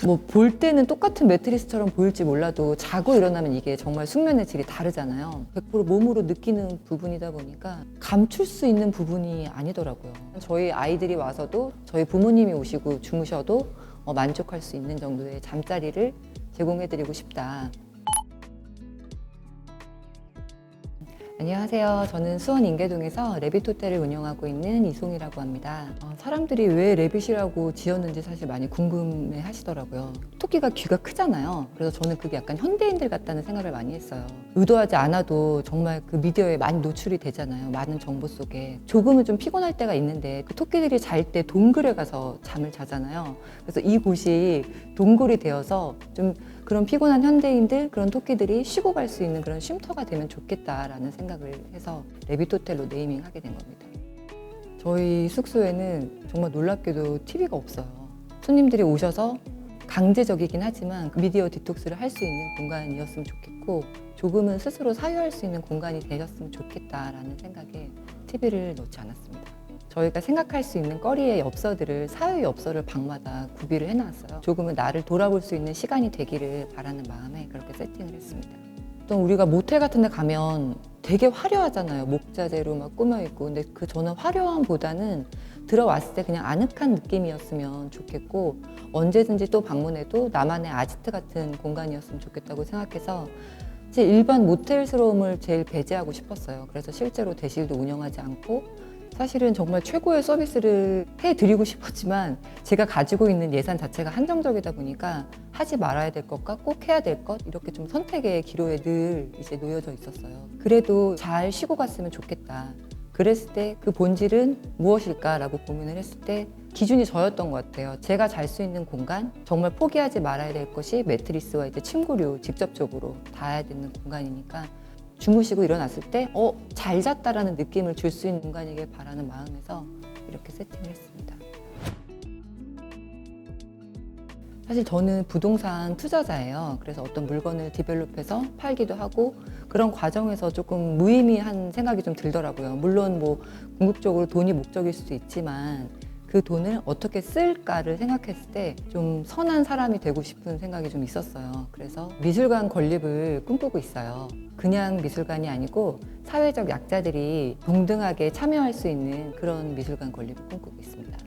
뭐 볼 때는 똑같은 매트리스처럼 보일지 몰라도 자고 일어나면 이게 정말 숙면의 질이 다르잖아요. 100% 몸으로 느끼는 부분이다 보니까 감출 수 있는 부분이 아니더라고요. 저희 아이들이 와서도 저희 부모님이 오시고 주무셔도 만족할 수 있는 정도의 잠자리를 제공해드리고 싶다. 안녕하세요. 저는 수원 인계동에서 레빗 호텔을 운영하고 있는 이송이라고 합니다. 사람들이 왜 레빗이라고 지었는지 사실 많이 궁금해 하시더라고요. 토끼가 귀가 크잖아요. 그래서 저는 그게 약간 현대인들 같다는 생각을 많이 했어요. 의도하지 않아도 정말 그 미디어에 많이 노출이 되잖아요. 많은 정보 속에. 조금은 좀 피곤할 때가 있는데 그 토끼들이 잘 때 동굴에 가서 잠을 자잖아요. 그래서 이곳이 동굴이 되어서 좀 그런 피곤한 현대인들, 그런 토끼들이 쉬고 갈 수 있는 그런 쉼터가 되면 좋겠다라는 생각을 해서 레빗 호텔로 네이밍하게 된 겁니다. 저희 숙소에는 정말 놀랍게도 TV가 없어요. 손님들이 오셔서 강제적이긴 하지만 미디어 디톡스를 할 수 있는 공간이었으면 좋겠고 조금은 스스로 사유할 수 있는 공간이 되셨으면 좋겠다라는 생각에 TV를 넣지 않았습니다. 저희가 생각할 수 있는 거리의 엽서들을 사유 엽서를 방마다 구비를 해놨어요. 조금은 나를 돌아볼 수 있는 시간이 되기를 바라는 마음에 그렇게 세팅을 했습니다. 또 우리가 모텔 같은 데 가면 되게 화려하잖아요. 목자재로 막 꾸며있고. 근데 그 저는 화려함보다는 들어왔을 때 그냥 아늑한 느낌이었으면 좋겠고 언제든지 또 방문해도 나만의 아지트 같은 공간이었으면 좋겠다고 생각해서 제 일반 모텔스러움을 제일 배제하고 싶었어요. 그래서 실제로 대실도 운영하지 않고 사실은 정말 최고의 서비스를 해드리고 싶었지만 제가 가지고 있는 예산 자체가 한정적이다 보니까 하지 말아야 될 것과 꼭 해야 될 것 이렇게 좀 선택의 기로에 늘 이제 놓여져 있었어요. 그래도 잘 쉬고 갔으면 좋겠다. 그랬을 때 그 본질은 무엇일까라고 고민을 했을 때 기준이 저였던 것 같아요. 제가 잘 수 있는 공간, 정말 포기하지 말아야 될 것이 매트리스와 이제 침구류 직접적으로 닿아야 되는 공간이니까 주무시고 일어났을 때 잘 잤다라는 느낌을 줄 수 있는 공간이길 바라는 마음에서 이렇게 세팅을 했습니다. 사실 저는 부동산 투자자예요. 그래서 어떤 물건을 디벨롭해서 팔기도 하고 그런 과정에서 조금 무의미한 생각이 좀 들더라고요. 물론 뭐 궁극적으로 돈이 목적일 수도 있지만 그 돈을 어떻게 쓸까를 생각했을 때 좀 선한 사람이 되고 싶은 생각이 좀 있었어요. 그래서 미술관 건립을 꿈꾸고 있어요. 그냥 미술관이 아니고 사회적 약자들이 동등하게 참여할 수 있는 그런 미술관 건립을 꿈꾸고 있습니다.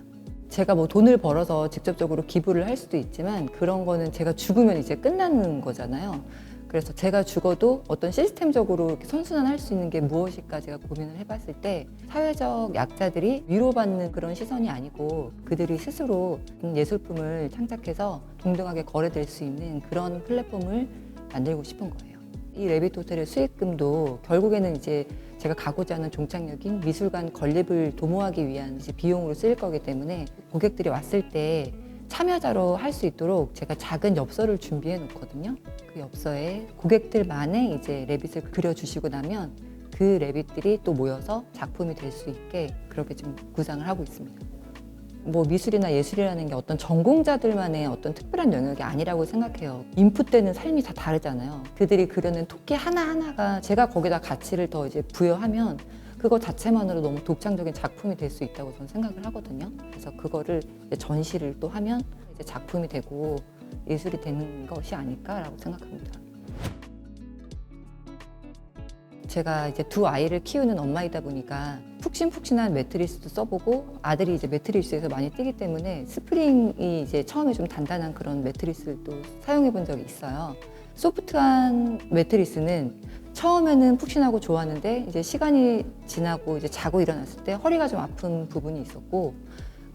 제가 뭐 돈을 벌어서 직접적으로 기부를 할 수도 있지만 그런 거는 제가 죽으면 이제 끝나는 거잖아요. 그래서 제가 죽어도 어떤 시스템적으로 이렇게 선순환할 수 있는 게 무엇일까 제가 고민을 해봤을 때 사회적 약자들이 위로받는 그런 시선이 아니고 그들이 스스로 예술품을 창작해서 동등하게 거래될 수 있는 그런 플랫폼을 만들고 싶은 거예요. 이 레빗 호텔의 수익금도 결국에는 이제 제가 가고자 하는 종착역인 미술관 건립을 도모하기 위한 이제 비용으로 쓰일 거기 때문에 고객들이 왔을 때 참여자로 할 수 있도록 제가 작은 엽서를 준비해 놓거든요. 그 엽서에 고객들만의 이제 레빗을 그려주시고 나면 그 레빗들이 또 모여서 작품이 될 수 있게 그렇게 좀 구상을 하고 있습니다. 뭐 미술이나 예술이라는 게 어떤 전공자들만의 어떤 특별한 영역이 아니라고 생각해요. 인풋되는 삶이 다 다르잖아요. 그들이 그려낸 토끼 하나하나가 제가 거기다 가치를 더 이제 부여하면 그거 자체만으로 너무 독창적인 작품이 될 수 있다고 저는 생각을 하거든요. 그래서 그거를 이제 전시를 또 하면 이제 작품이 되고 예술이 되는 것이 아닐까라고 생각합니다. 제가 이제 두 아이를 키우는 엄마이다 보니까 푹신푹신한 매트리스도 써보고 아들이 이제 매트리스에서 많이 뛰기 때문에 스프링이 이제 처음에 좀 단단한 그런 매트리스를 또 사용해 본 적이 있어요. 소프트한 매트리스는 처음에는 푹신하고 좋았는데 이제 시간이 지나고 이제 자고 일어났을 때 허리가 좀 아픈 부분이 있었고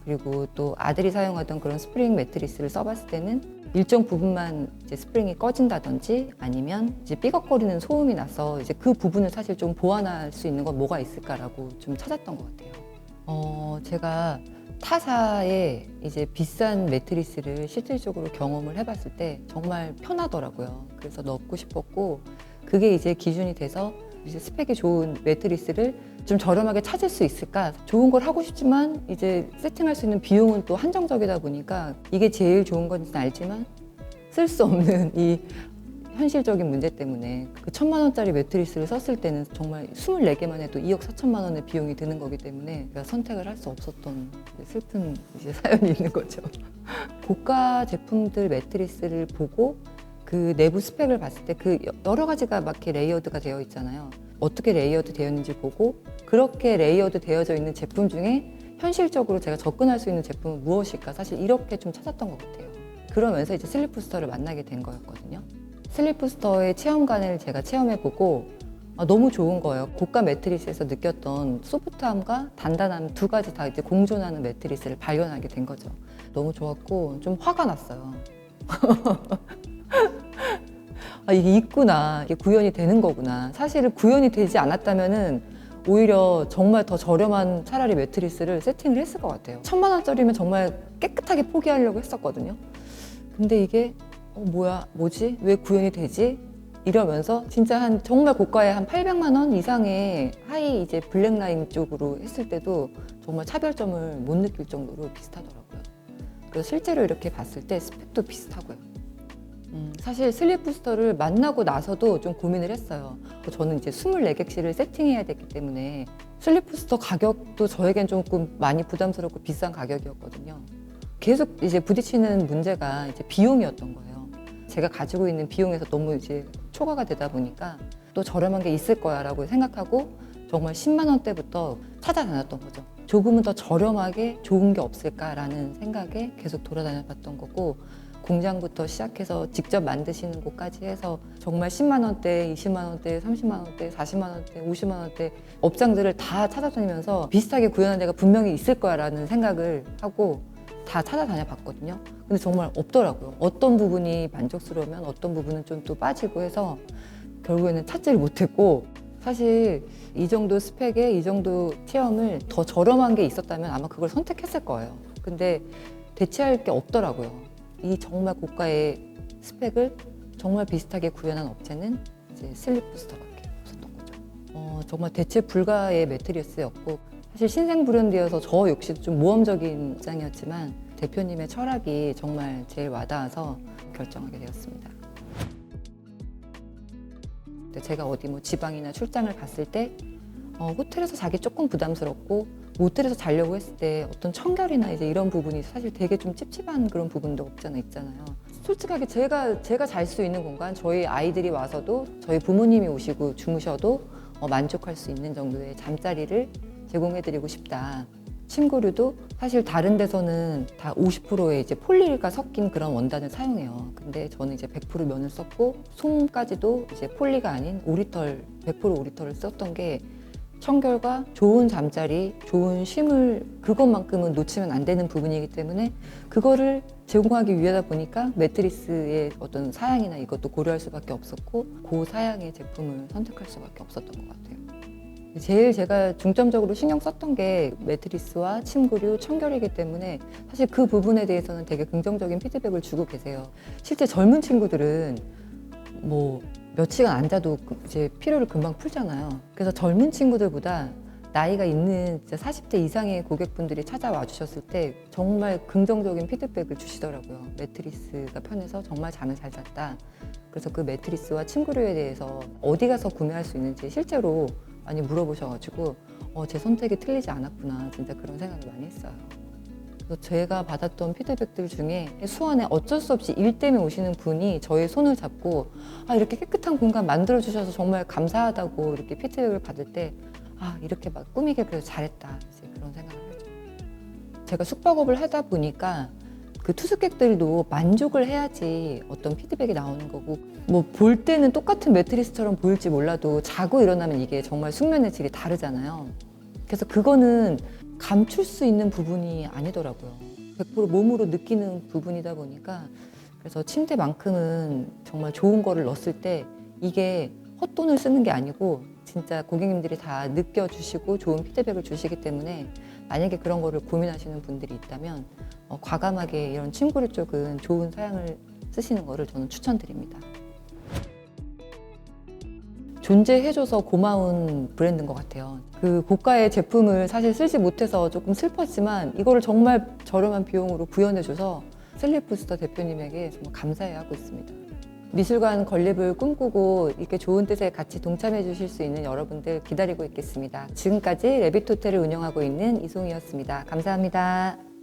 그리고 또 아들이 사용하던 그런 스프링 매트리스를 써봤을 때는 일정 부분만 이제 스프링이 꺼진다든지 아니면 이제 삐걱거리는 소음이 나서 이제 그 부분을 사실 좀 보완할 수 있는 건 뭐가 있을까라고 좀 찾았던 것 같아요. 제가 타사의 이제 비싼 매트리스를 실질적으로 경험을 해봤을 때 정말 편하더라고요. 그래서 넣고 싶었고 그게 이제 기준이 돼서 이제 스펙이 좋은 매트리스를 좀 저렴하게 찾을 수 있을까? 좋은 걸 하고 싶지만 이제 세팅할 수 있는 비용은 또 한정적이다 보니까 이게 제일 좋은 건지는 알지만 쓸 수 없는 이 현실적인 문제 때문에 그 1,000만 원짜리 매트리스를 썼을 때는 정말 24개만 해도 2억 4천만 원의 비용이 드는 거기 때문에 제가 선택을 할 수 없었던 슬픈 사연이 있는 거죠. 고가 제품들 매트리스를 보고 그 내부 스펙을 봤을 때 그 여러 가지가 막 이렇게 레이어드가 되어 있잖아요. 어떻게 레이어드 되어 있는지 보고 그렇게 레이어드 되어져 있는 제품 중에 현실적으로 제가 접근할 수 있는 제품은 무엇일까, 사실 이렇게 좀 찾았던 것 같아요. 그러면서 이제 슬립부스터를 만나게 된 거였거든요. 슬립부스터의 체험관을 제가 체험해보고 너무 좋은 거예요. 고가 매트리스에서 느꼈던 소프트함과 단단함 두 가지 다 이제 공존하는 매트리스를 발견하게 된 거죠. 너무 좋았고 좀 화가 났어요. 이게 있구나, 이게 구현이 되는 거구나. 사실은 구현이 되지 않았다면은 오히려 정말 더 저렴한 차라리 매트리스를 세팅을 했을 것 같아요. 1,000만 원짜리면 정말 깨끗하게 포기하려고 했었거든요. 근데 이게 뭐지? 왜 구현이 되지? 이러면서 진짜 정말 고가의 한 800만 원 이상의 하이 이제 블랙라인 쪽으로 했을 때도 정말 차별점을 못 느낄 정도로 비슷하더라고요. 그래서 실제로 이렇게 봤을 때 스펙도 비슷하고요. 사실 슬립부스터를 만나고 나서도 좀 고민을 했어요. 저는 이제 24객실을 세팅해야 됐기 때문에 슬립부스터 가격도 저에겐 조금 많이 부담스럽고 비싼 가격이었거든요. 계속 이제 부딪히는 문제가 이제 비용이었던 거예요. 제가 가지고 있는 비용에서 너무 이제 초과가 되다 보니까 또 저렴한 게 있을 거야라고 생각하고 정말 10만 원대부터 찾아다녔던 거죠. 조금은 더 저렴하게 좋은 게 없을까라는 생각에 계속 돌아다녀 봤던 거고, 공장부터 시작해서 직접 만드시는 곳까지 해서 정말 10만 원대, 20만 원대, 30만 원대, 40만 원대, 50만 원대 업장들을 다 찾아다니면서 비슷하게 구현한 데가 분명히 있을 거야라는 생각을 하고 다 찾아다녀 봤거든요. 근데 정말 없더라고요. 어떤 부분이 만족스러우면 어떤 부분은 좀 또 빠지고 해서 결국에는 찾지를 못했고, 사실 이 정도 스펙에 이 정도 체험을 더 저렴한 게 있었다면 아마 그걸 선택했을 거예요. 근데 대체할 게 없더라고요. 이 정말 고가의 스펙을 정말 비슷하게 구현한 업체는 이제 슬립부스터밖에 없었던 거죠. 정말 대체 불가의 매트리스였고, 사실 신생 브랜드여서 저 역시도 좀 모험적인 입장이었지만 대표님의 철학이 정말 제일 와닿아서 결정하게 되었습니다. 제가 어디 지방이나 출장을 갔을 때 호텔에서 자기 조금 부담스럽고, 모텔에서 자려고 했을 때 어떤 청결이나 이제 이런 부분이 사실 되게 좀 찝찝한 그런 부분도 있잖아요. 솔직하게 제가 잘 수 있는 공간, 저희 아이들이 와서도 저희 부모님이 오시고 주무셔도 만족할 수 있는 정도의 잠자리를 제공해드리고 싶다. 침구류도 사실 다른 데서는 다 50%의 이제 폴리가 섞인 그런 원단을 사용해요. 근데 저는 이제 100% 면을 썼고, 솜까지도 이제 폴리가 아닌 오리털, 100% 오리털을 썼던 게 청결과 좋은 잠자리, 좋은 쉼을 그것만큼은 놓치면 안 되는 부분이기 때문에 그거를 제공하기 위하다 보니까 매트리스의 어떤 사양이나 이것도 고려할 수밖에 없었고, 고사양의 제품을 선택할 수밖에 없었던 것 같아요. 제일 제가 중점적으로 신경 썼던 게 매트리스와 침구류, 청결이기 때문에 사실 그 부분에 대해서는 되게 긍정적인 피드백을 주고 계세요. 실제 젊은 친구들은 몇 시간 앉아도 이제 피로를 금방 풀잖아요. 그래서 젊은 친구들보다 나이가 있는 진짜 40대 이상의 고객분들이 찾아와 주셨을 때 정말 긍정적인 피드백을 주시더라고요. 매트리스가 편해서 정말 잠을 잘 잤다. 그래서 그 매트리스와 침구류에 대해서 어디 가서 구매할 수 있는지 실제로 많이 물어보셔가지고 제 선택이 틀리지 않았구나, 진짜 그런 생각을 많이 했어요. 그래서 제가 받았던 피드백들 중에 수원에 어쩔 수 없이 일 때문에 오시는 분이 저의 손을 잡고 이렇게 깨끗한 공간 만들어 주셔서 정말 감사하다고 이렇게 피드백을 받을 때 이렇게 막 꾸미길 그래도 잘했다, 이제 그런 생각을 하죠. 제가 숙박업을 하다 보니까 그 투숙객들도 만족을 해야지 어떤 피드백이 나오는 거고, 볼 때는 똑같은 매트리스처럼 보일지 몰라도 자고 일어나면 이게 정말 숙면의 질이 다르잖아요. 그래서 그거는 감출 수 있는 부분이 아니더라고요. 100% 몸으로 느끼는 부분이다 보니까, 그래서 침대만큼은 정말 좋은 거를 넣었을 때 이게 헛돈을 쓰는 게 아니고 진짜 고객님들이 다 느껴주시고 좋은 피드백을 주시기 때문에, 만약에 그런 거를 고민하시는 분들이 있다면 과감하게 이런 침구류 쪽은 좋은 사양을 쓰시는 거를 저는 추천드립니다. 존재해줘서 고마운 브랜드인 것 같아요. 그 고가의 제품을 사실 쓰지 못해서 조금 슬펐지만 이거를 정말 저렴한 비용으로 구현해줘서 슬립부스터 대표님에게 정말 감사해하고 있습니다. 미술관 건립을 꿈꾸고 이렇게 좋은 뜻에 같이 동참해 주실 수 있는 여러분들 기다리고 있겠습니다. 지금까지 레빗 호텔을 운영하고 있는 이송이었습니다. 감사합니다.